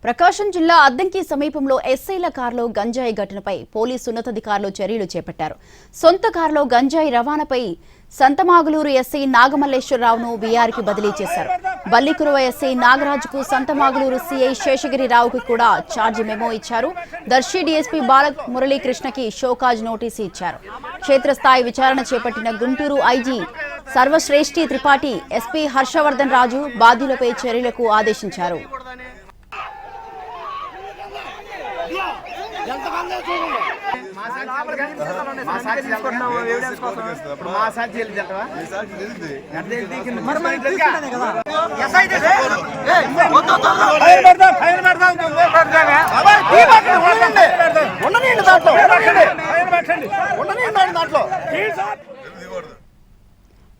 ప్రకాశం జిల్లా అద్దంకి సమీపంలో ఎస్ఐల కారులో గంజాయి ఘటనపై పోలీసు ఉన్నతాధికారులు చర్యలు చేపట్టారు. సొంత కారులో గంజాయి రవాణాపై సంతమాగులూరు ఎస్ఐ నాగమల్లేశ్వరరావును వీఆర్కి బదిలీ చేశారు. బల్లికురువ ఎస్ఐ నాగరాజుకు సంతమాగులూరు సిఐ శేషగిరిరావుకు కూడా ఛార్జీ మెమో ఇచ్చారు. దర్శి డీఎస్పీ బాలమురళీకృష్ణకి షోకాజ్ నోటీసు ఇచ్చారు. క్షేత్రస్థాయి విచారణ చేపట్టిన గుంటూరు ఐజీ సర్వశ్రేష్ఠి త్రిపాఠి ఎస్పీ హర్షవర్ధన్ రాజు బాధ్యులపై చర్యలకు ఆదేశించారు.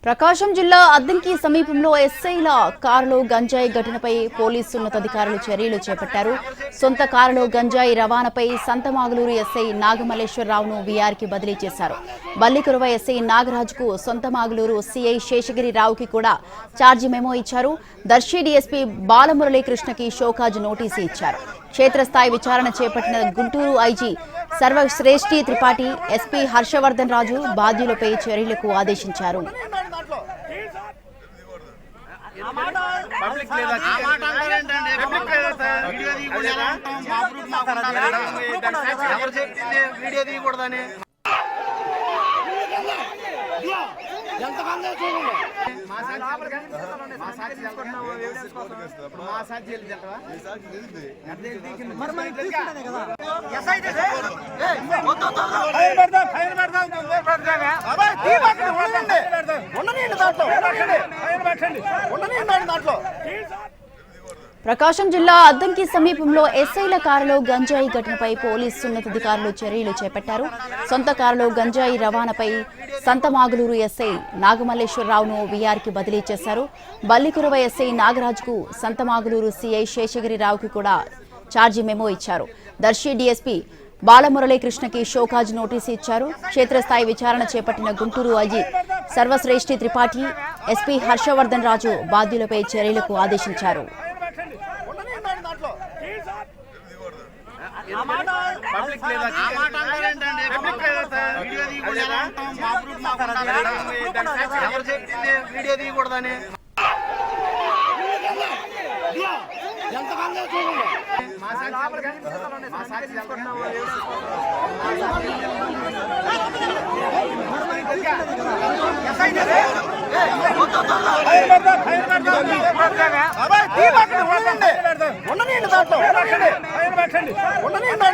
ప్రకాశం జిల్లా అద్దంకి సమీపంలో ఎస్ఐల కారులో గంజాయి ఘటనపై పోలీసు ఉన్నతాధికారులు చర్యలు చేపట్టారు. సొంత కారులో గంజాయి రవాణాపై సంతమాగులూరు ఎస్ఐ నాగమల్లేశ్వరరావును వీఆర్కి బదిలీ చేశారు. బల్లికురువ ఎస్ఐ నాగరాజుకు సంతమాగులూరు సిఐ శేషగిరిరావుకి కూడా ఛార్జీ మెమో ఇచ్చారు. దర్శి డీఎస్పీ బాలమురళీకృష్ణకి షోకాజ్ నోటీసు ఇచ్చారు. క్షేత్రస్థాయి విచారణ చేపట్టిన గుంటూరు ఐజీ సర్వశ్రేష్ఠి త్రిపాఠి ఎస్పీ హర్షవర్ధన్ రాజు బాధ్యులపై చర్యలకు ఆదేశించారు. ప్రకాశం జిల్లా అద్దంకి సమీపంలో ఎస్ఐల కారులో గంజాయి ఘటనపై పోలీసు ఉన్నతాధికారులు చర్యలు చేపట్టారు. సొంత కారులో గంజాయి రవాణాపై సంతమాగులూరు ఎస్ఐ నాగమల్లేశ్వరరావును వీఆర్కి బదిలీ చేశారు. బల్లికురువ ఎస్ఐ నాగరాజుకు సంతమాగులూరు సిఐ శేషగిరిరావుకి కూడా ఛార్జీ మెమో ఇచ్చారు. దర్శి డీఎస్పీ బాలమురళీకృష్ణకి షోకాజ్ నోటీసు ఇచ్చారు. క్షేత్రస్థాయి విచారణ చేపట్టిన గుంటూరు ఐజీ సర్వశ్రేష్ఠి త్రిపాఠి ఎస్పీ హర్షవర్ధన్ రాజు బాధ్యులపై చర్యలకు ఆదేశించారు.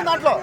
దాంట్లో